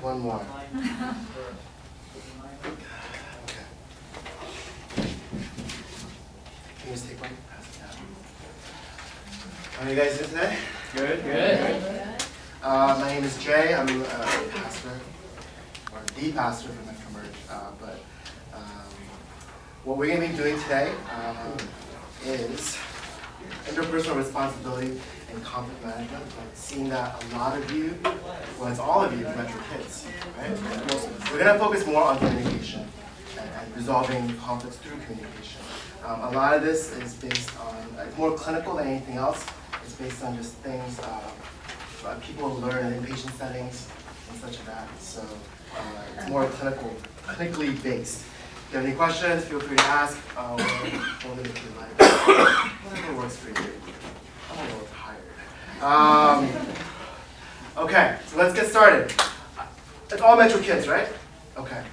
one more. Okay. Can you just take one? Pass it down. How are you guys doing today? Good. My name is Jay. I'm a pastor, or the pastor for Metro Merge. What we're going to be doing today is interpersonal responsibility and conflict management. Seeing that a lot of you, well, it's all of you, Metro kids, right? We're going to focus more on communication and resolving conflicts through communication. A lot of this is based on, it's more clinical than anything else. It's based on just things people learn in inpatient settings and such as that. So it's more clinically based. If you have any questions, feel free to ask. We'll leave it to you like. Whatever works for you. I'm a little tired. Okay, so let's get started. It's all Metro kids, right? Okay.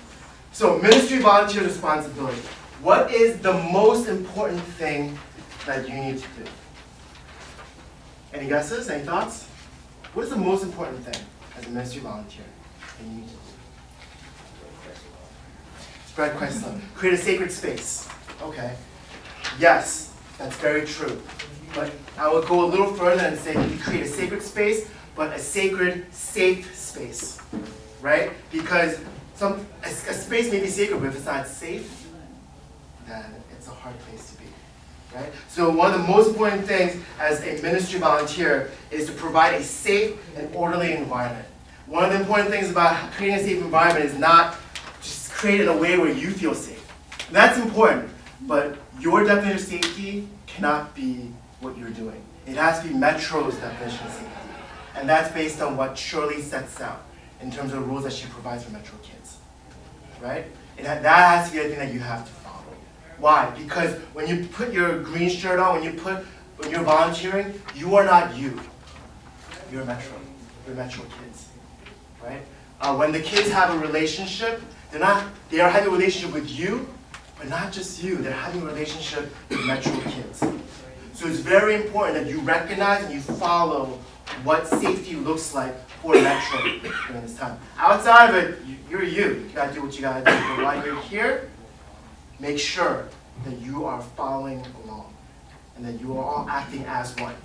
So ministry volunteer responsibility. What is the most important thing that you need to do? Any guesses? Any thoughts? What is the most important thing as a ministry volunteer that you need to do? Spread Christ's love. Create a sacred space. Okay. Yes, that's very true. But I will go a little further and say you create a sacred space, but a sacred, safe space. Right? Because a space may be sacred, but if it's not safe, then it's a hard place to be. Right? So one of the most important things as a ministry volunteer is to provide a safe and orderly environment. One of the important things about creating a safe environment is not just create it in a way where you feel safe. That's important, but your definition of safety cannot be what you're doing. It has to be Metro's definition of safety. And that's based on what Shirley sets out in terms of the rules that she provides for Metro kids. Right? That has to be the thing that you have to follow. Why? Because when you put your green shirt on, when you're volunteering, you are not you. You're Metro. You're Metro kids. Right? When the kids have a relationship, they are having a relationship with you, but not just you. They're having a relationship with Metro kids. So it's very important that you recognize and you follow what safety looks like for Metro during this time. Outside of it, you're you. You gotta do what you gotta do. But while you're here, make sure that you are following along and that you are all acting as one.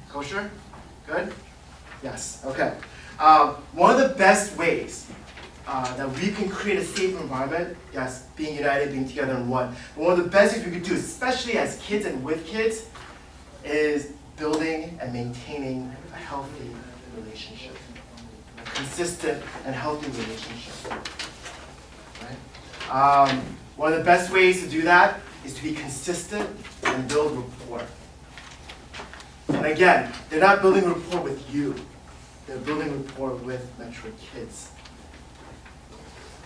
Kosher? Good? Yes. Okay. One of the best ways that we can create a safe environment, yes, being united, being together in one. But one of the best things we can do, especially as kids and with kids, is building and maintaining a healthy relationship. A consistent and healthy relationship. Right? One of the best ways to do that is to be consistent and build rapport. And again, they're not building rapport with you. They're building rapport with Metro kids.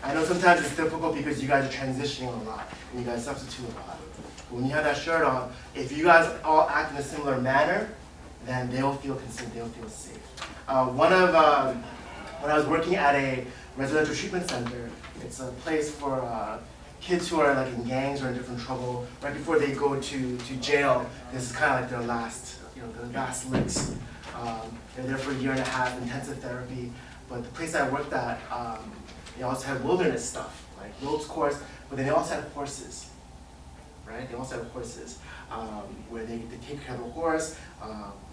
I know sometimes it's difficult because you guys are transitioning a lot and you guys substitute a lot. But when you have that shirt on, if you guys all act in a similar manner, then they'll feel consistent, they'll feel safe. When I was working at a residential treatment center, it's a place for kids who are like in gangs or in different trouble. Right before they go to jail, this is kind of like their last, the last licks. They're there for a year and a half, intensive therapy. But the place I worked at, they also had wilderness stuff, like ropes course, but then they also had horses, right? They also had horses where they take care of the horse,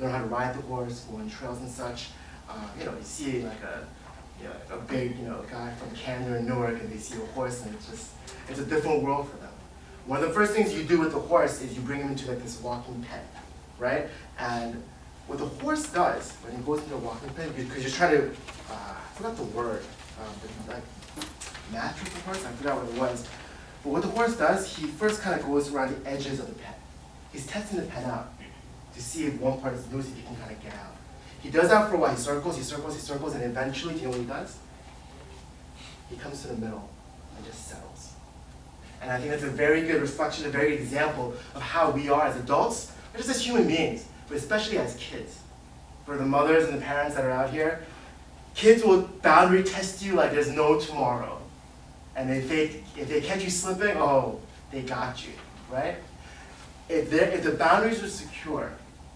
learn how to ride the horse, go on trails and such. You see like a big guy from Canada or Newark, and they see a horse, and it's a different world for them. One of the first things you do with the horse is you bring him into like this walking pen, right? And what the horse does when he goes into a walking pen, because you're trying to, I forgot the word, but like match with the horse, I forgot what it was. But what the horse does, he first kind of goes around the edges of the pen. He's testing the pen out to see if one part is loose, if he can kind of get out. He does that for a while. He circles, and eventually, do you know what he does? He comes to the middle and just settles. And I think that's a very good reflection, a very good example of how we are as adults, or just as human beings, but especially as kids. For the mothers and the parents that are out here, kids will boundary test you like there's no tomorrow. And if they catch you slipping, oh, they got you, right? If the boundaries are secure,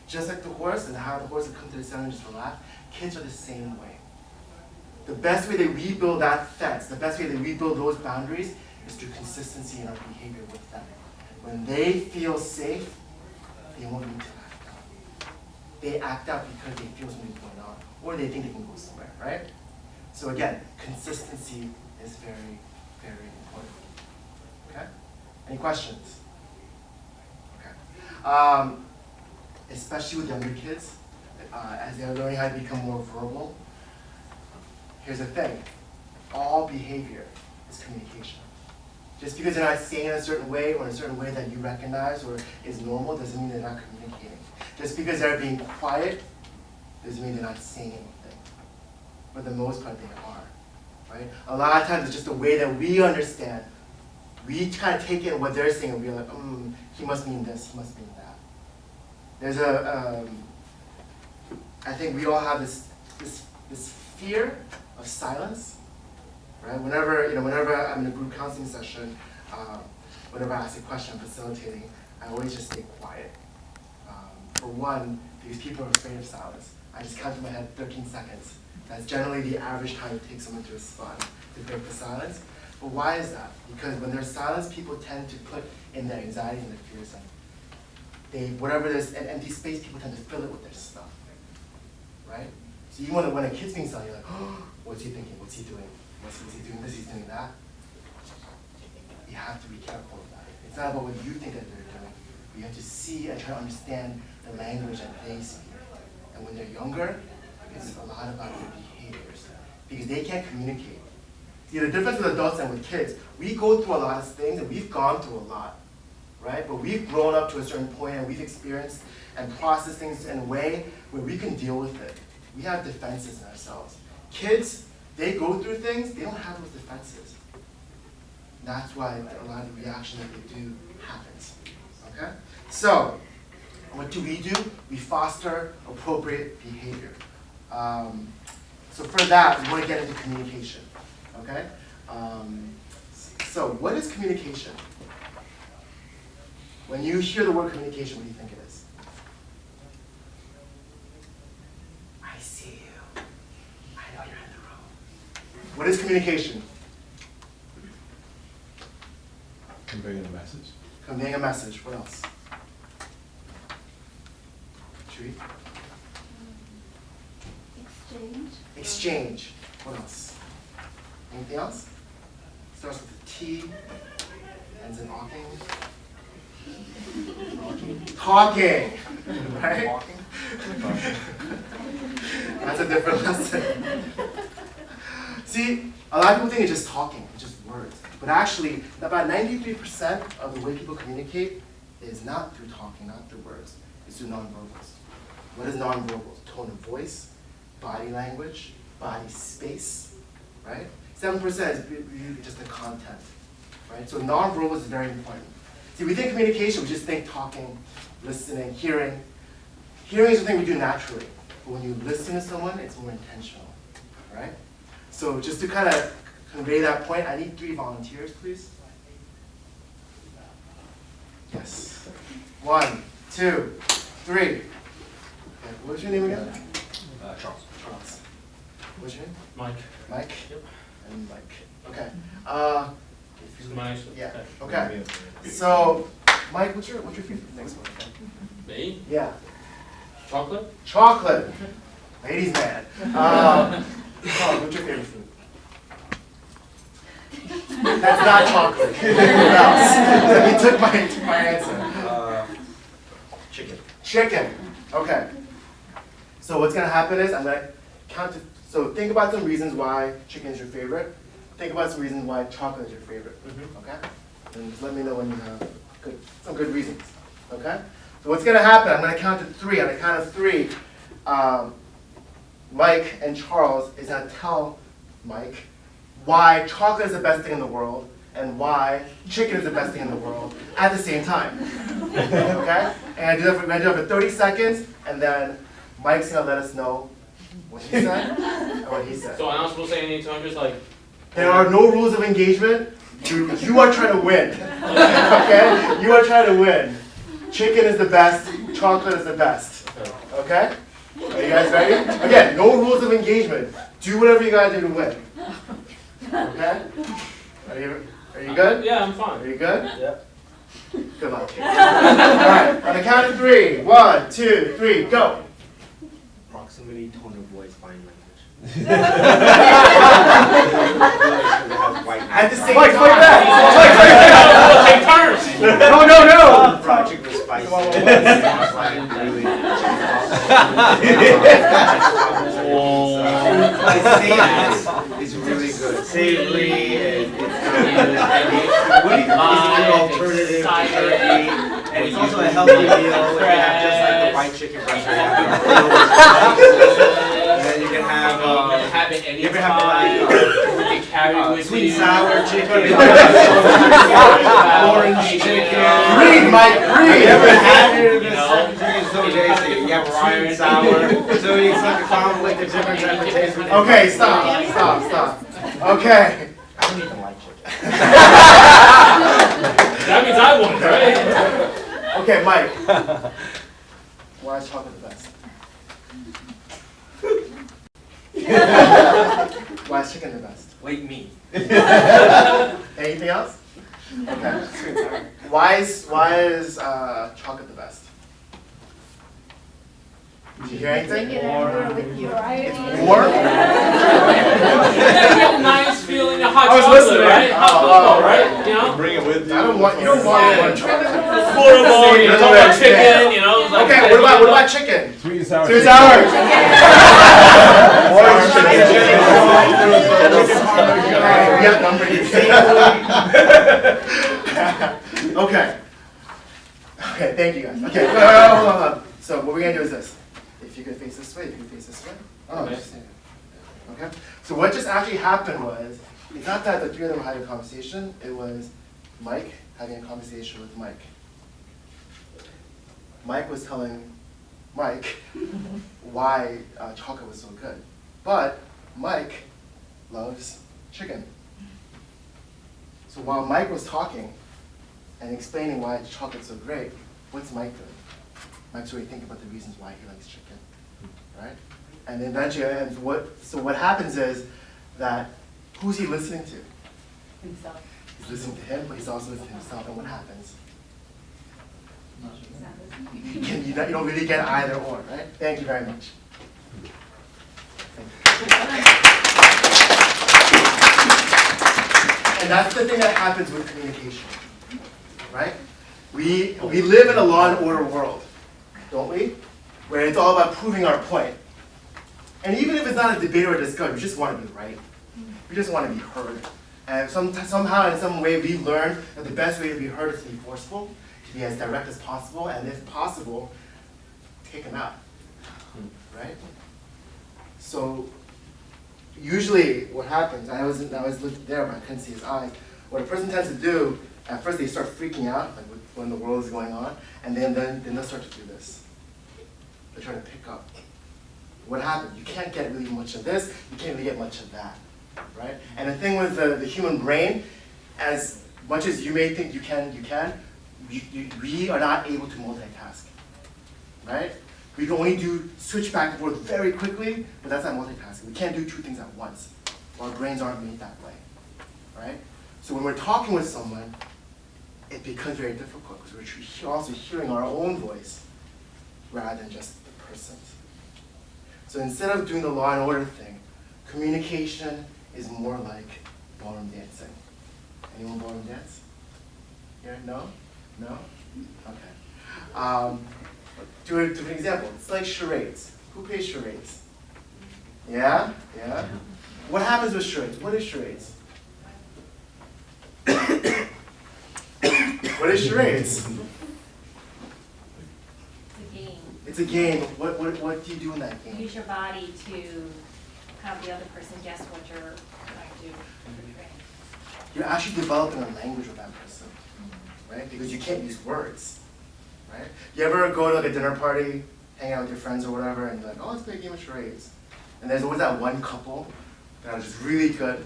just like the horse and how the horse will come to the center and just relax, kids are the same way. the best way that we build that fence, the best way that we build those boundaries is through consistency in our behavior with them. When they feel safe, they won't need to act out. They act out because they feel something going on, or they think they can go somewhere, right? So again, consistency is very, very important. Okay? Any questions? Okay. Especially with younger kids, as they're learning how to become more verbal, here's the thing. All behavior is communication. Just because they're not saying in a certain way or in a certain way that you recognize or is normal doesn't mean they're not communicating. Just because they're being quiet doesn't mean they're not saying anything. For the most part, they are. Right? A lot of times it's just the way that we understand. We kind of take in what they're saying and we're like, he must mean this, he must mean that. There's I think we all have this fear of silence, right? Whenever I'm in a group counseling session, whenever I ask a question I'm facilitating, I always just stay quiet. For one, because people are afraid of silence. I just count in my head 13 seconds. That's generally the average time it takes someone to respond, to break the silence. But why is that? Because when there's silence, people tend to put in their anxieties and their fears in. Whatever there's an empty space, people tend to fill it with their stuff, right? So even when a kid's being silent, you're like, oh, what's he thinking? What's he doing? What's he doing this? He's doing that. You have to be careful of that. It's not about what you think that they're doing. You have to see and try to understand the language that they speak. And when they're younger, it's a lot about their behaviors because they can't communicate. See, the difference with adults and with kids, we go through a lot of things and we've gone through a lot, right? But we've grown up to a certain point and we've experienced and processed things in a way where we can deal with it. We have defenses in ourselves. Kids, they go through things, they don't have those defenses. That's why a lot of the reaction that they do happens, okay? So, what do? We foster appropriate behavior. So for that, we want to get into communication, okay? So what is communication? When you hear the word communication, what do you think it is? I see you. I know you're in the room. What is communication? Conveying a message. Conveying a message. What else? Shui? Exchange. Exchange. What else? Anything else? Starts with a T, ends in talking. Talking. Right? Walking. That's a different lesson. See, a lot of people think it's just talking, it's just words. But actually, about 93% of the way people communicate is not through talking, not through words. It's through nonverbals. What is nonverbals? Tone of voice, body language, body space, right? 7% is really just the content, right? So nonverbals is very important. See, we think communication, we just think talking, listening, hearing. Hearing is the thing we do naturally. But when you listen to someone, it's more intentional, right? So just to kind of convey that point, I need 3 volunteers, please. Yes. 1, 2, 3. Okay, what's your name again? Charles. Charles. What's your name? Mike. Mike? Yep. And Mike. Okay. This is my. Yeah. Okay. So, Mike, what's your favorite next one? Me? Yeah. Chocolate? Chocolate. Ladies' man. Carl, what's your favorite food? That's not chocolate. What else? You took my answer. Chicken. Chicken. Okay. So what's gonna happen is I'm gonna count to. So think about some reasons why chicken is your favorite. Think about some reasons why chocolate is your favorite. Okay. And just let me know when you have some good reasons. Okay. So what's gonna happen? I'm gonna count to 3. On the count of 3, Mike and Charles is gonna tell Mike why chocolate is the best thing in the world and why chicken is the best thing in the world at the same time. Okay? And I do that for 30 seconds, and then Mike's gonna let us know what he said and what he said. So I'm not supposed to say anything, so I'm just like. There are no rules of engagement. You are trying to win. Okay? You are trying to win. Chicken is the best, chocolate is the best. Okay? Are you guys ready? Again, no rules of engagement. Do whatever you gotta do to win. Okay? Are you good? Yeah, I'm Are fine. you good? Yep. Good luck. Alright, on the count of 3. 1, 2, 3, go! Proximity, tone of voice, body language. At the same Mike, time. play that! We'll take turns. No, no, no! Project was spicy. It's really good. Savory and it's an alternative to turkey. And it's also a healthy meal. If you have just like the white chicken breast, you have and then you can have Have it you ever have the anytime. like You can carry with sweet you. sour chicken, Orange chicken. Breathe, Mike, Have breathe! you ever had it in You a know, certain chicken so tasty? You have sweet and sour, so it's like a conflict of different types of taste. Okay, stop. Okay. I don't even like chicken. That means I won, right? Okay, Mike. Why is chocolate the best? Why is chicken the best? Wait, me. Anything else? Okay. Why is chocolate the best? Did you hear anything? Take it everywhere with you. More? You get a nice feeling of hot I was chocolate, listening. right? Hot Oh, cocoa, oh, right? You know? Bring it with you. I don't want. You don't want one chocolate. Affordable, you know, talk about chicken, you know? it's like- Okay. What about chicken? Sweet and sour. Sweet and sour. Orange chicken. We outnumbered you. Okay. Okay, thank you guys. Okay, hold on. So what we're gonna do is this. If you could face this way, if you could face this way. Oh, Okay. just okay. So what just actually happened was, it's not that the three of them had a conversation, it was Mike having a conversation with Mike. Mike was telling Mike why chocolate was so good. But Mike loves chicken. So while Mike was talking and explaining why chocolate's so great, what's Mike doing? Mike's already thinking about the reasons why he likes chicken, right? And then eventually, so what happens is that, who's he listening to? Himself. He's listening to him, but he's also listening to himself, and what happens? You don't really get either or, right? Thank you very much. And that's the thing that happens with communication, right? We live in a law and order world, don't we? Where it's all about proving our point. And even if it's not a debate or a discussion, we just want to be right. We just want to be heard. And somehow, in some way, we learn that the best way to be heard is to be forceful, to be as direct as possible, and if possible, take them out, right? So usually what happens, I was looking there, but I couldn't see his eyes. What a person tends to do, at first they start freaking out, like when the world is going on, and then they'll start to do this. They're trying to pick up. What happens? You can't get really much of this, you can't really get much of that, right? And the thing with the human brain, as much as you may think you can, we are not able to multitask, right? We can only switch back and forth very quickly, but that's not multitasking. We can't do two things at once. Our brains aren't made that way, right? So when we're talking with someone, it becomes very difficult because we're also hearing our own voice rather than just the person's. So instead of doing the law and order thing, communication is more like ballroom dancing. Anyone ballroom dance? Here? No? No? Okay. Do an example. It's like charades. Who plays charades? Yeah? Yeah? What happens with charades? What is charades? What is charades? It's a game. It's a game. What do you do in that You game? use your body to have the other person guess what you're trying to portray. You're actually developing a language with that person, right? Because you can't use words, right? You ever go to like a dinner party, hang out with your friends or whatever, and you're like, oh, let's play a game of charades. And there's always that one couple that are just really good,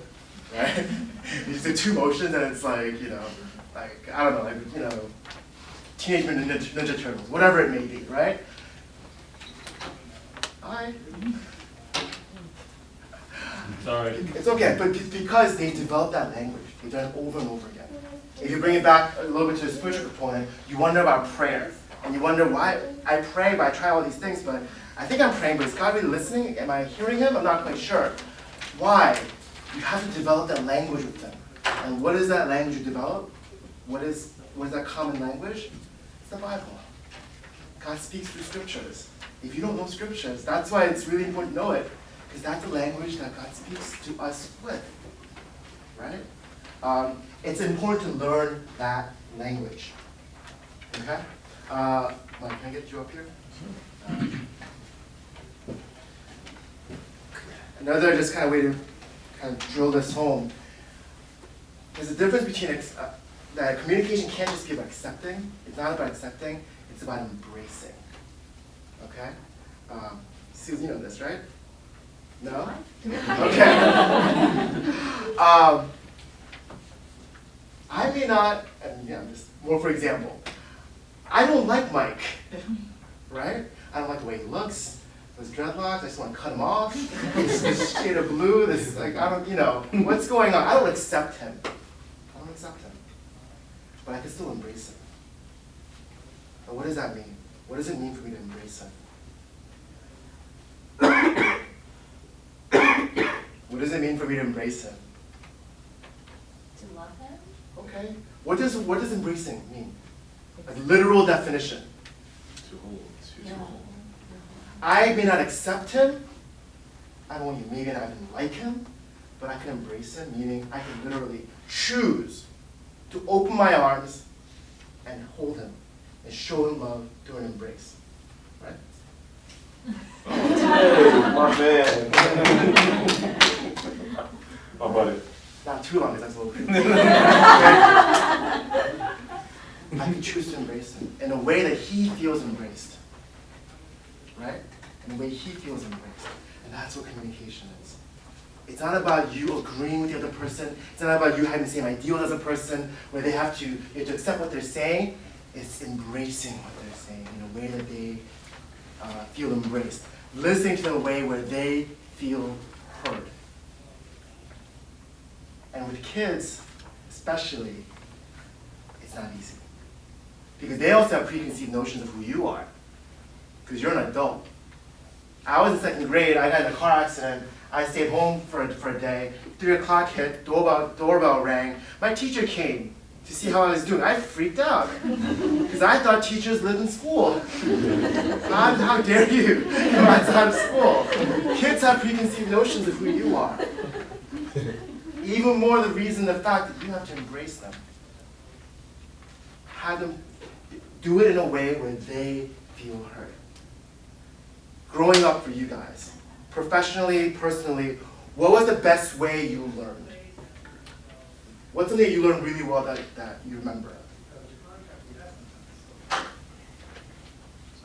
right? You just do two motions and it's like, like, I don't know, like, Teenage Mutant Ninja Turtles, whatever it may be, right? Hi. Sorry. It's okay, but it's because they developed that language. They've done it over and over again. If you bring it back a little bit to the spiritual component, you wonder about prayer. And you wonder why I pray, but I try all these things, but I think I'm praying, but is God really listening? Am I hearing him? I'm not quite sure. Why? You have to develop that language with them. And what is that language you develop? What is that common language? It's the Bible. God speaks through scriptures. If you don't know scriptures, that's why it's really important to know it, because that's the language that God speaks to us with, right? It's important to learn that language, okay? Mike, can I get you up here? Another just kind of way to kind of drill this home. There's a difference between that communication can't just be about accepting. It's not about accepting. It's about embracing. Okay? Susan, you know this, right? No? Okay. I may not, and yeah, just more for example, I don't like Mike, right? I don't like the way he looks, those dreadlocks, I just want to cut him off. This shade of blue, this, like, I don't, what's going on? I don't accept him. I don't accept him. But I can still embrace him. But what does that mean? What does it mean for me to embrace him? What does it mean for me to embrace him? To love him? Okay. What does embracing mean? A literal definition. To hold, to hold. I may not accept him. I don't even, maybe not even like him, but I can embrace him, meaning I can literally choose to open my arms and hold him and show him love through an embrace. Right? Hey, my man. How about it? Not too long, because that's a little creepy. I can choose to embrace him in a way that he feels embraced. Right? In a way he feels embraced. And that's what communication is. It's not about you agreeing with the other person. It's not about you having the same ideals as a person, where you have to accept what they're saying. It's embracing what they're saying in a way that they feel embraced. Listening to them in a way where they feel heard. And with kids, especially, it's not easy. Because they also have preconceived notions of who you are. Because you're an adult. I was in second grade, I got in a car accident, I stayed home for a day, 3 o'clock hit, doorbell rang, my teacher came to see how I was doing. I freaked out, because I thought teachers lived in school. How dare you come outside of school? Kids have preconceived notions of who you are. Even more the fact that you have to embrace them. Have them do it in a way where they feel heard. Growing up for you guys, professionally, personally, what was the best way you learned? What's something that you learned really well that you remember?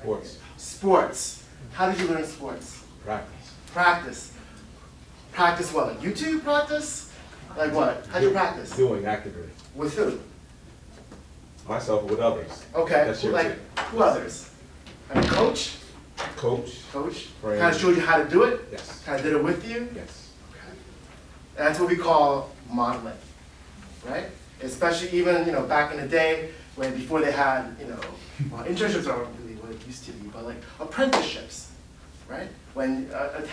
Sports. Sports. How did you learn sports? Practice. Practice. Practice what? Like YouTube practice? Like what? How do you practice? Doing actively. With who? Myself or with others. Okay. That's your Like tip. who others? A coach? Coach. Coach? Friend. Kind of showed you how to do it? Yes. Kind of did it with you? Yes. Okay. That's what we call modeling, right? Especially even, back in the day when before they had, well, internships aren't really what it used to be, but like apprenticeships, right? When a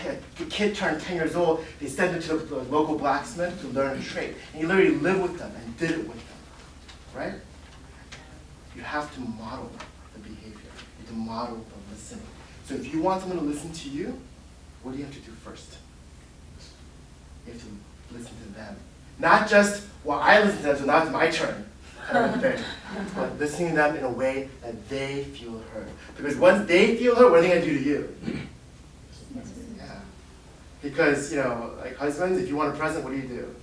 kid turned 10 years old, they sent them to the local blacksmith to learn a trade. And you literally lived with them and did it with them, right? You have to model the behavior. You have to model the listening. So if you want someone to listen to you, what do you have to do first? You have to listen to them. Not just, well, I listen to them, so now it's my turn, kind of thing. But listening to them in a way that they feel heard. Because once they feel heard, what are they going to do to you? Yeah. Because, like husbands, if you want a present, what do?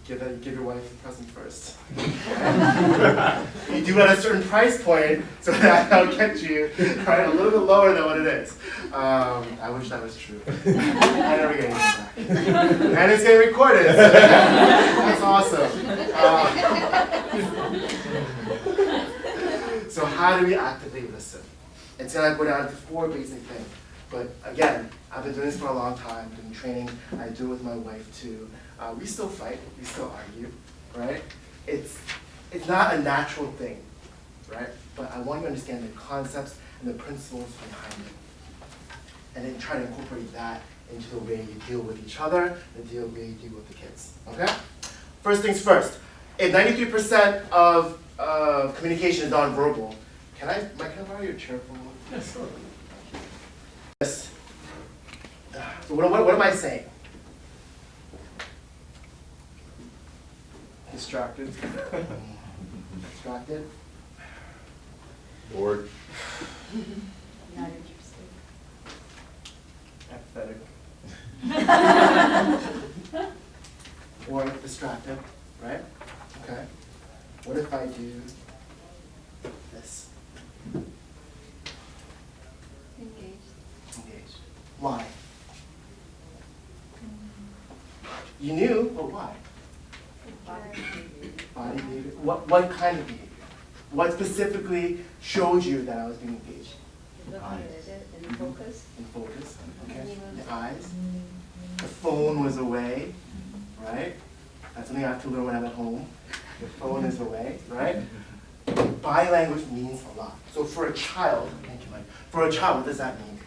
You give your wife a present first. You do it at a certain price point, so that'll get you right a little bit lower than what it is. I wish that was true. I never get anything back. And it's getting recorded. So that's awesome. So how do we actively listen? It's going to go down to 4 basic things. But again, I've been doing this for a long time, doing training, I do it with my wife too. We still fight, we still argue, right? It's not a natural thing, right? But I want you to understand the concepts and the principles behind it. And then try to incorporate that into the way you deal with each other, the way you deal with the kids, okay? First things first, if 93% of communication is nonverbal, Mike, can I borrow your chair for a moment? Yes, sure. Yes. So what am I saying? Distracted. Distracted. Bored. Not interested. Apathetic. Or distracted, right? Okay. What if I do this? Engaged. Engaged. Why? You knew, but why? Body behavior. What kind of behavior? What specifically showed you that I was being engaged? Looking at it in focus. In focus, okay. The eyes. The phone was away, right? That's something I have to learn when I'm at home. The phone is away, right? Body language means a lot. So for a child, thank you, Mike. For a child, what does that mean?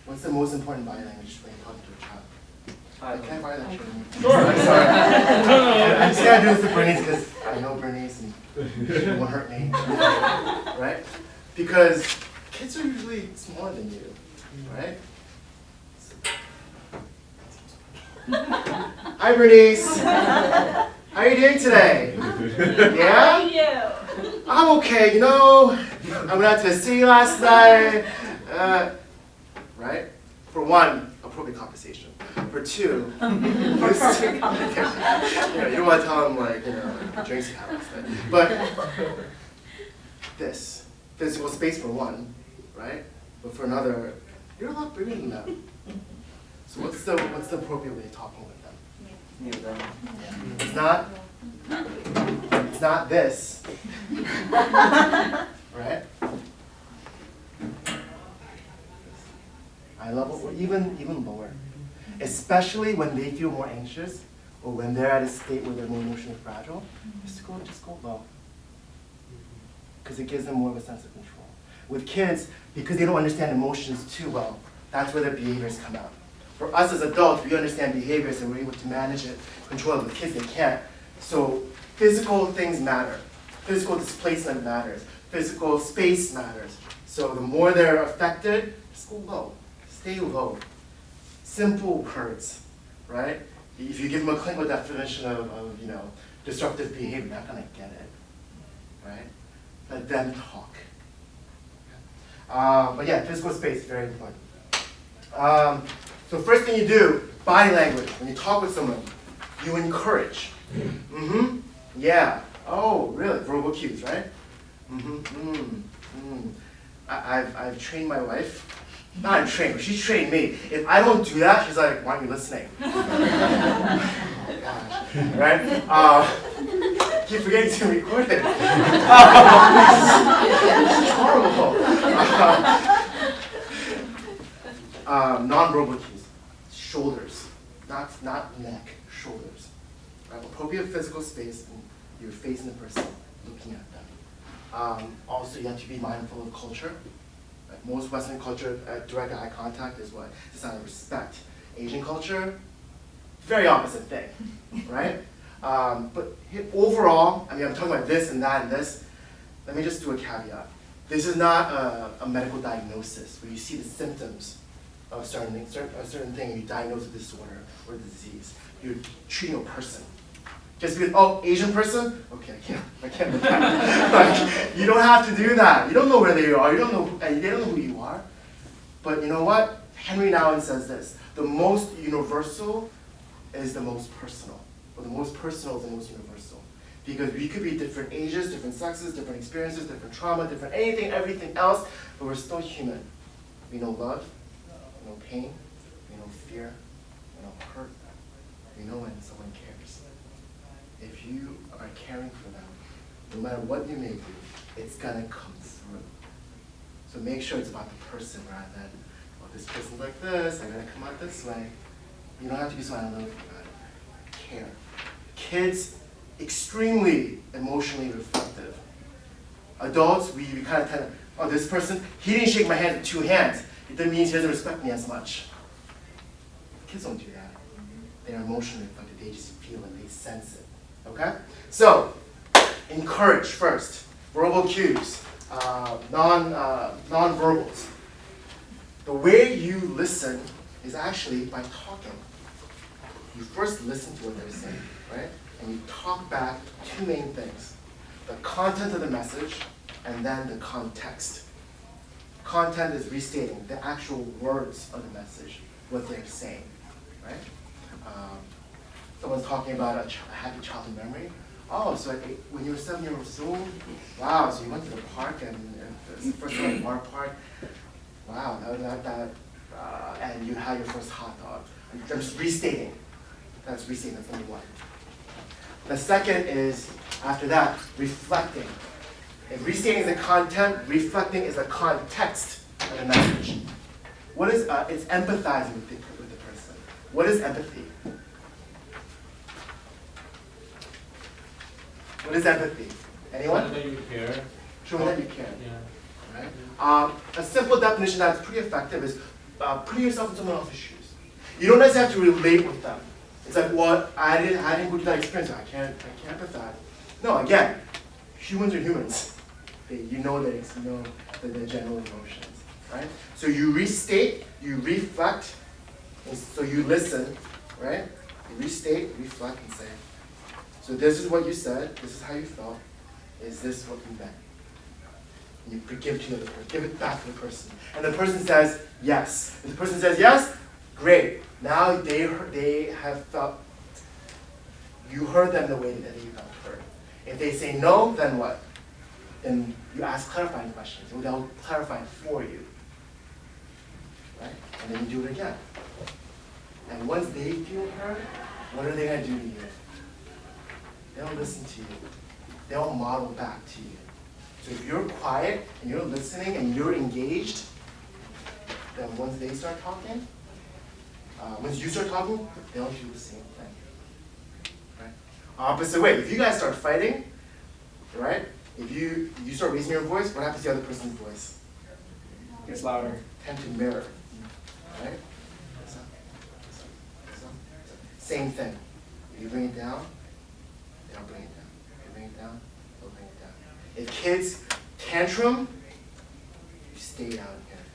What's the most important body language when you're talking to a child? Can I borrow that chair? Sure. I'm sorry. No, no, I'm just gonna do this to Bernice because I know Bernice and she won't hurt me, right? Because kids are usually smaller than you, right? Hi Bernice. How are you doing today? Yeah? you? I'm okay, you know. I went out to the city last night. Right? For one, appropriate conversation. For two, this, you don't want to tell them like, drinks you had last night. But this, physical space for one, right? But for another, you're a lot bigger than them. So what's the appropriate way of talking with them? It's not this, right? Eye level, or even lower. Especially when they feel more anxious, or when they're at a state where they're more emotionally fragile, just go low. Because it gives them more of a sense of control. With kids, because they don't understand emotions too well, that's where their behaviors come out. For us as adults, we understand behaviors and we're able to manage it, control it. With kids, they can't. So physical things matter. Physical displacement matters. Physical space matters. So the more they're affected, just go low. Stay low. Simple words, right? If you give them a clinical definition of disruptive behavior, they're not gonna get it, right? Let them talk. But yeah, physical space, very important. So first thing you do, body language. When you talk with someone, you encourage. Mm-hmm. Yeah. Oh, really? Verbal cues, right? Mm-hmm. I've trained my wife. Not I'm trained, but she's trained me. If I don't do that, she's like, why aren't you listening? Oh, gosh. Right? Keep forgetting to record it. It's horrible. Non-verbal cues. Shoulders. Not neck, shoulders. Right? Appropriate physical space, and you're facing the person, looking at them. Also, you have to be mindful of culture. Like most Western culture, direct eye contact is what? It's a sign of respect. Asian culture, very opposite thing, right? But overall, I mean, I'm talking about this and that and this. Let me just do a caveat. This is not a medical diagnosis where you see the symptoms of a certain thing and you diagnose a disorder or a disease. You're treating a person. Just because, oh, Asian person? Okay, I can't do that. Like, you don't have to do that. You don't know where they are. They don't know who you are. But you know what? Henry Nouwen says this: the most universal is the most personal. Or the most personal is the most universal. Because we could be different ages, different sexes, different experiences, different trauma, different anything, everything else, but we're still human. We know love, we know pain, we know fear, we know hurt, we know when someone cares. If you are caring for them, no matter what you may do, it's gonna come through. So make sure it's about the person rather than, oh, this person's like this, I gotta come out this way. You don't have to be so analytical about it. Care. Kids, extremely emotionally reflective. Adults, we kind of tend to, oh, this person, he didn't shake my hand with 2 hands. It means he doesn't respect me as much. Kids don't do that. They're emotionally reflective. They just feel it. They sense it. Okay? So, encourage first. Verbal cues. Non-verbals. The way you listen is actually by talking. You first listen to what they're saying, right? And you talk back 2 main things. The content of the message, and then the context. Content is restating the actual words of the message, what they're saying, right? Someone's talking about a happy childhood memory. Oh, so when you were 7 years old, wow, so you went to the park and it's the first time at the park. Wow, and you had your first hot dog. I'm just restating. That's restating, that's number 1. The second is, after that, reflecting. If restating is the content, reflecting is the context of the message. What is, it's empathizing with the person. What is empathy? What is empathy? Anyone? That you care. Show me that you care. Yeah. Right? A simple definition that's pretty effective is putting yourself in someone else's shoes. You don't necessarily have to relate with them. It's like, well, I didn't go through that experience. I can't empathize. No, again, humans are humans. You know the general emotions, right? So you restate, you reflect, and so you listen, right? You restate, reflect, and say, so this is what you said, this is how you felt, is this what you meant? And you give it to the other person, give it back to the person. And the person says yes. If the person says yes, great. Now they have felt, you heard them the way that they felt heard. If they say no, then what? Then you ask clarifying questions, and they'll clarify it for you. Right? And then you do it again. And once they feel heard, what are they going to do to you? They'll listen to you. They'll model back to you. So if you're quiet, and you're listening, and you're engaged, then once they start talking, once you start talking, they'll do the same thing. Right? Opposite way, if you guys start fighting, right? If you start raising your voice, what happens to the other person's voice? It gets louder. Tend to mirror, right? Same thing. If you bring it down, they'll bring it down. If you bring it down, they'll bring it down. If kids tantrum, you stay down here.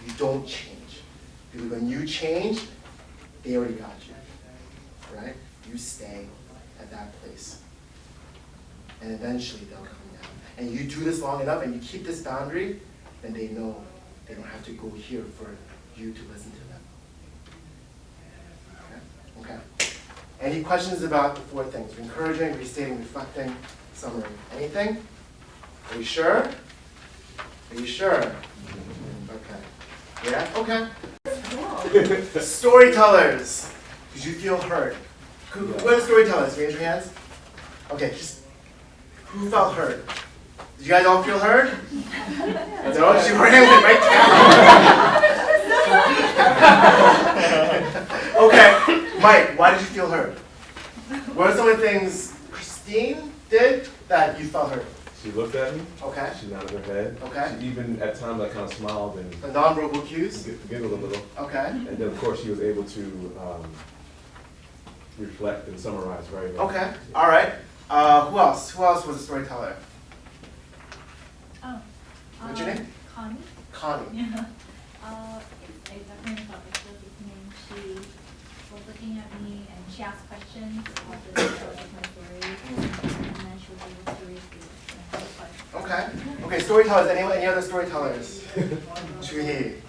You don't change. Because when you change, they already got you, right? You stay at that place. And eventually they'll come down. And you do this long enough and you keep this boundary, then they know they don't have to go here for you to listen to them. Okay? Any questions about the 4 things? Encouraging, restating, reflecting, summary. Anything? Are you sure? Are you sure? Okay. Yeah? Okay. Storytellers. Did you feel heard? What are storytellers? Raise your hands. Okay, just who felt heard? Did you guys all feel heard? No, she ran it right down. Okay, Mike, why did you feel heard? What are some of the things Christine did that you felt heard? She looked at me. Okay. She nodded her head. Okay. She even at times I kind of smiled and The non-verbal cues? giggled a little. Okay. And then of course she was able to reflect and summarize very well. Okay. All right. Who else? Who else was a storyteller? Oh. What's your name? Connie. Connie. Yeah. I definitely felt like she was listening. She was looking at me and she asked questions about the details of my story. And then she was able to read the questions. Okay. Okay, storytellers. Any other storytellers? Juhi.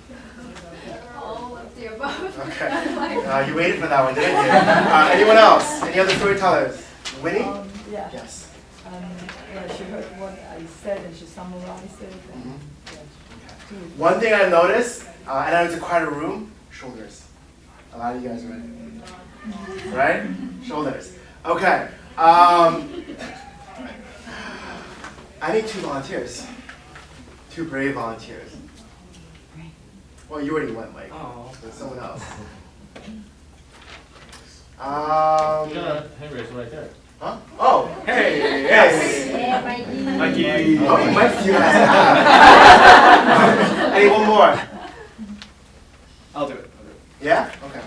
All of the above. Okay. You waited for that one, didn't you? Anyone else? Any other storytellers? Winnie? Yeah. Yes. Yeah, she heard what I said and she summarized it. And, Mhm. yeah. One thing I noticed, and I know it's a quieter room, shoulders. A lot of you guys are right. Right? Shoulders. Okay. I need 2 volunteers. 2 brave volunteers. Well, you already went, Mike. Oh. But someone else. You got a hand raise right there. Huh? Oh, Hey, yes. Yeah, Mikey. Mikey. oh, Mike, you guys. I need one more. I'll do it. Yeah? Okay.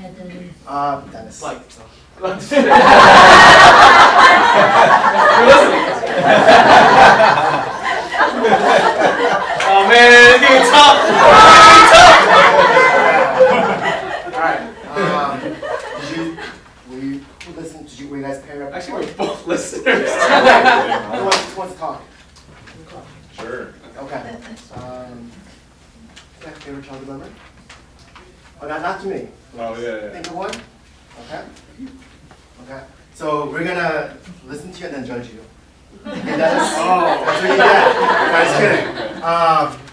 Yeah, Dennis. Dennis. Like, oh man, give me tough. Alright. Were you guys paired up? Actually, we're both listeners. Who wants to talk? Sure. Okay. Favorite childhood memory? Oh, not to me. Oh, yeah. Think of one? Okay. Okay. So we're gonna listen to you and then judge you. And that's what you get. No, just kidding.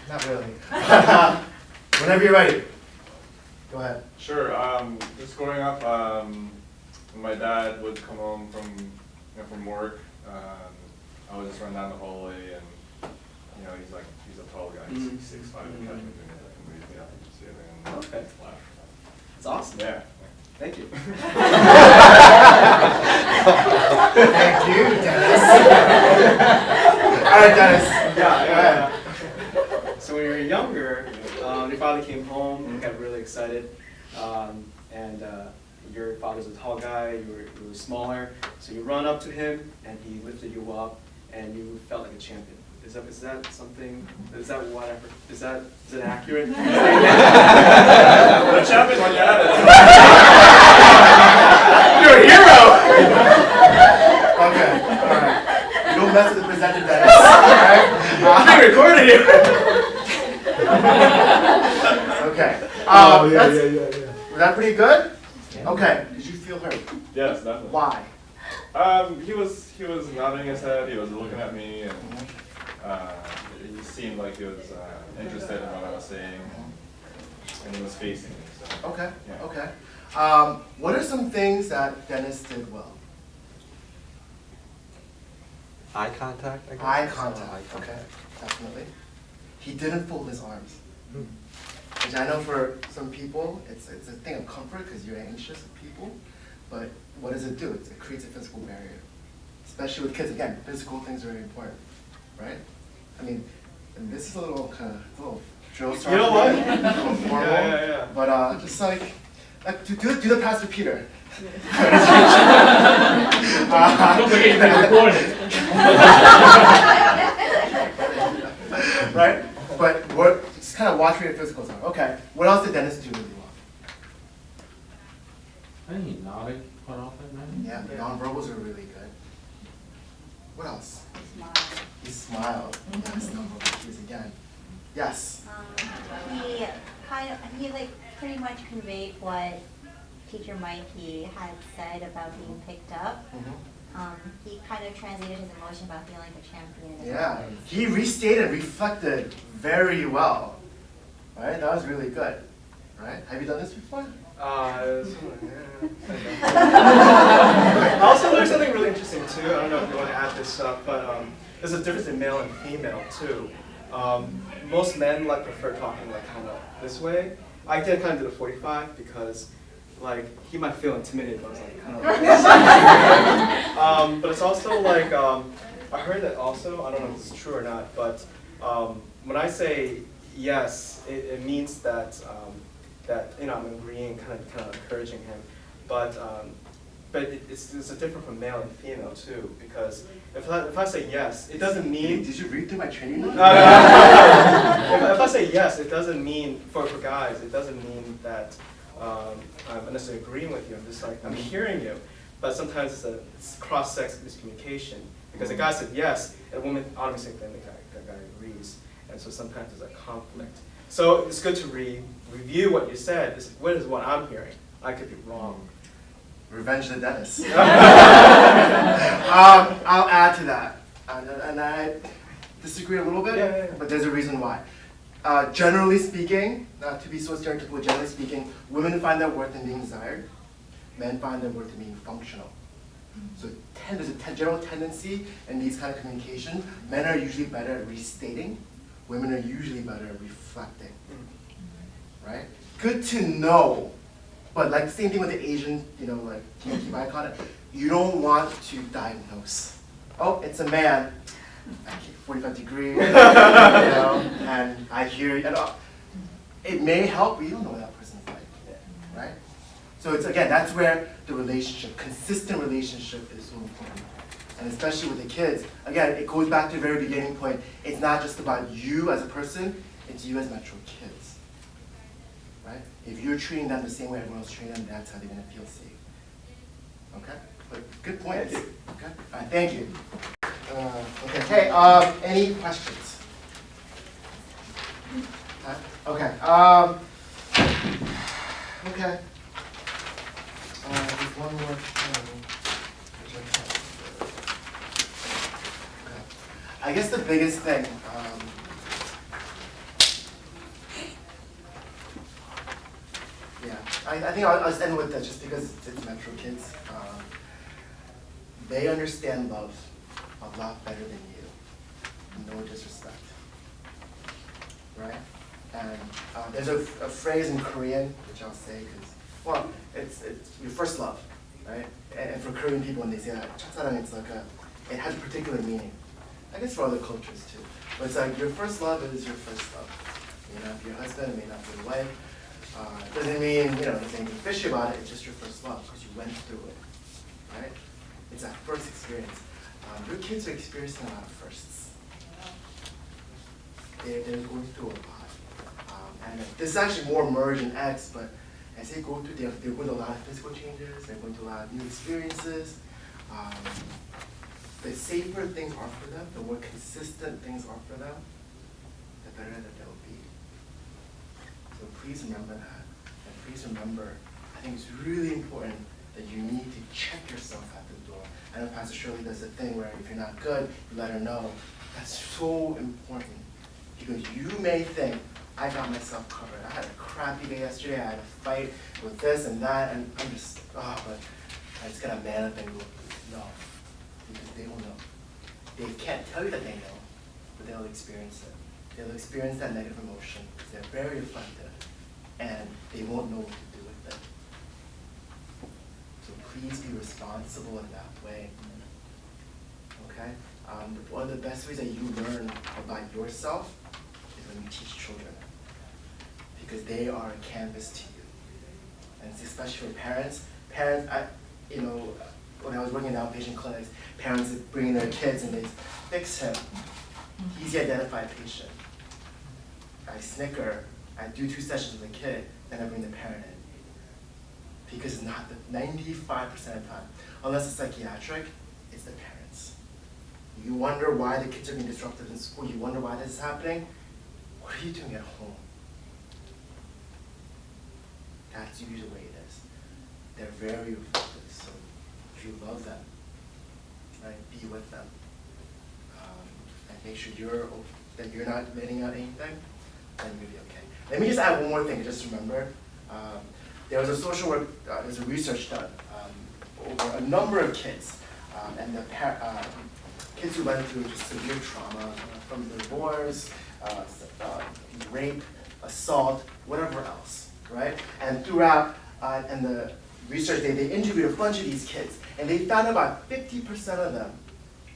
Not really. Whenever you're ready. Go ahead. Sure. Just growing up, my dad would come home from work. I would just run down the hallway, and he's a tall guy. He's 6'5", and catch me doing it, and raise me up and see it, and Okay. laugh. That's awesome. Yeah. Thank you. Thank you, Dennis. All right, Dennis. Yeah. So when you were younger, your father came home and got really excited, and your father's a tall guy, you were smaller, so you run up to him and he lifted you up and you felt like a champion. Is that something? Is that what I heard? Is it accurate? The champion's my dad. You're a hero. Okay. All right. You don't mess with the presenter, Dennis. All right. They recorded you. Okay. Oh, yeah. Was that pretty good? Okay. Did you feel hurt? Yes, definitely. Why? He was nodding his head. He was looking at me, and he seemed like he was interested in what I was saying, and he was facing me. So. Okay. Yeah. Okay. What are some things that Dennis did well? Eye contact, I guess? Eye contact. Okay. Definitely. He didn't fold his arms. Which I know for some people, it's a thing of comfort because you're anxious of people. But what does it do? It creates a physical barrier. Especially with kids. Again, physical things are very important, right? I mean, and this is a little drill sergeant. You know what? A little formal. Yeah. But just like do the Pastor Peter. Don't forget you've been recorded. Right? But just kind of watch where your physicals are. Okay. What else did Dennis do really well? I think he nodded quite often, man. Yeah, the nonverbals are really good. What else? Smile. He smiled. Yes, nonverbal cues again. Yes. He pretty much conveyed what Teacher Mikey had said about being picked up. He kind of translated his emotion about feeling like a champion. Yeah. He restated, reflected very well. Right? That was really good. Right? Have you done this before? I also learned something really interesting too. I don't know if you want to add this up, but there's a difference in male and female too. Most men prefer talking kind of this way. I did kind of do the 45 because he might feel intimidated, but I was kind of like this. But it's also I heard that also, I don't know if this is true or not, but when I say yes, it means that I'm agreeing, kind of encouraging him, but it's different from male and female too, because if I say yes, it doesn't mean. Did you read through my training notes? No. If I say yes, it doesn't mean for guys. It doesn't mean that I'm necessarily agreeing with you. I'm just I'm hearing you, but sometimes it's cross-sex miscommunication because a guy said yes, and a woman automatically then the guy agrees, and so sometimes there's a conflict. So it's good to review what you said. What is what I'm hearing? I could be wrong. Revenge the Dennis. I'll add to that, and I disagree a little bit, Yeah. but there's a reason why. Generally speaking, not to be so stereotypical, generally speaking, women find their worth in being desired. Men find their worth in being functional. So there's a general tendency in these kind of communication. Men are usually better at restating women are usually better at reflecting, right? Good to know, but like the same thing with the Asian, like can you keep eye contact? You don't want to diagnose. Oh, it's a man. I keep 45 degrees, and I hear you. It may help, but you don't know what that person's like, right? So it's again, that's where the relationship, consistent relationship is so important. And especially with the kids, again, it goes back to the very beginning point. It's not just about you as a person, it's you as Metro kids, right? If you're treating them the same way everyone else treating them, that's how they're gonna feel safe. Okay? But good points. Okay? All right, thank you. Okay, hey, any questions? Okay, okay. There's one more thing. Which I guess the biggest thing, yeah, I think I'll just end with that just because it's Metro kids. They understand love a lot better than you. No disrespect, right? And there's a phrase in Korean, which I'll say because, well, it's your first love, right? And for Korean people, when they say that, 첫사랑, it's like it has a particular meaning. I guess for other cultures too. But it's like your first love is your first love. It may not be your husband, it may not be your wife. It doesn't mean, there's anything fishy about it, it's just your first love because you went through it, right? It's that first experience. Your kids are experiencing a lot of firsts. They're going through a lot. And this is actually more merged in X, but as they go through, they're going through a lot of physical changes, they're going through a lot of new experiences. The safer things are for them, the more consistent things are for them, the better that they'll be. So please remember that. And please remember, I think it's really important that you need to check yourself at the door. I know Pastor Shirley does a thing where if you're not good, you let her know. That's so important. Because you may think, I got myself covered. I had a crappy day yesterday, I had a fight with this and that, and I'm just, but I just gotta man up and go, no. Because they don't know. They can't tell you that they know, but they'll experience it. They'll experience that negative emotion. They're very reflective, and they won't know what to do with it. So please be responsible in that way. Okay? One of the best ways that you learn about yourself is when you teach children, because they are a canvas to you, and it's especially for parents. Parents, when I was working in outpatient clinics, parents would bring in their kids and they'd fix him. He's the identified patient. I snicker, I do 2 sessions with a kid, then I bring the parent in. Because it's not the 95% of the time, unless it's psychiatric, it's the parents. You wonder why the kids are being disruptive in school, you wonder why this is happening. What are you doing at home? That's usually the way it is. They're very reflective, so if you love them, right, be with them. And make sure that you're not letting out anything, then you'll be okay. Let me just add one more thing, just remember. There was a social work, there's a research done over a number of kids, and the kids who went through just severe trauma from divorce, rape, assault, whatever else, right? And throughout, and the research, they interviewed a bunch of these kids, and they found about 50% of them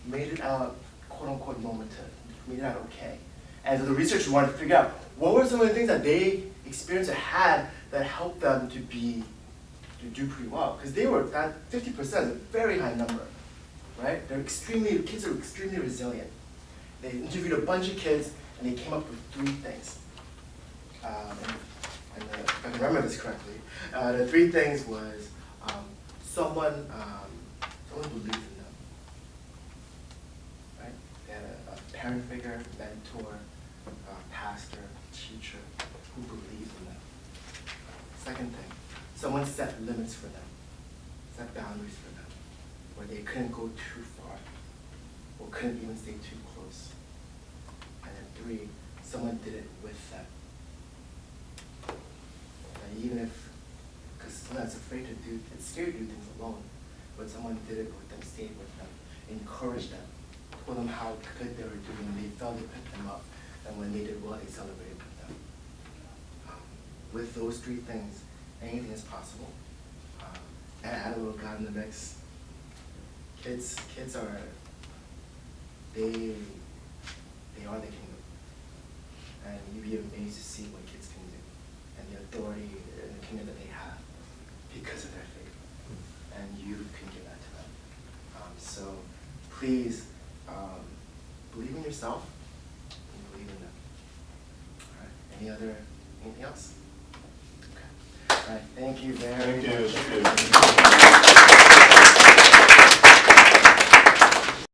made it out, quote unquote, normative, made it out okay. And so the researchers wanted to figure out what were some of the things that they experienced or had that helped them to do pretty well. Because they were, that 50% is a very high number, right? Kids are extremely resilient. They interviewed a bunch of kids, and they came up with 3 things. If I can remember this correctly, the 3 things was someone believed in them, right? They had a parent figure, mentor, pastor, teacher who believed in them. Second thing, someone set limits for them, set boundaries for them, where they couldn't go too far or couldn't even stay too close. And then 3, someone did it with them. And even if, because sometimes it's afraid to do, it's scary to do things alone, but someone did it with them, stayed with them, encouraged them, told them how good they were doing, and they felt it picked them up. and when they did well, they celebrated with them. With those three things, anything is possible. And add a little God in the mix. Kids are, they are the kingdom. And you'd be amazed to see what kids can do and the authority and the kingdom that they have because of their faith. And you can give that to them. So please believe in yourself and believe in them. All right. Anything else? Okay. All right. Thank you very much. Thank you.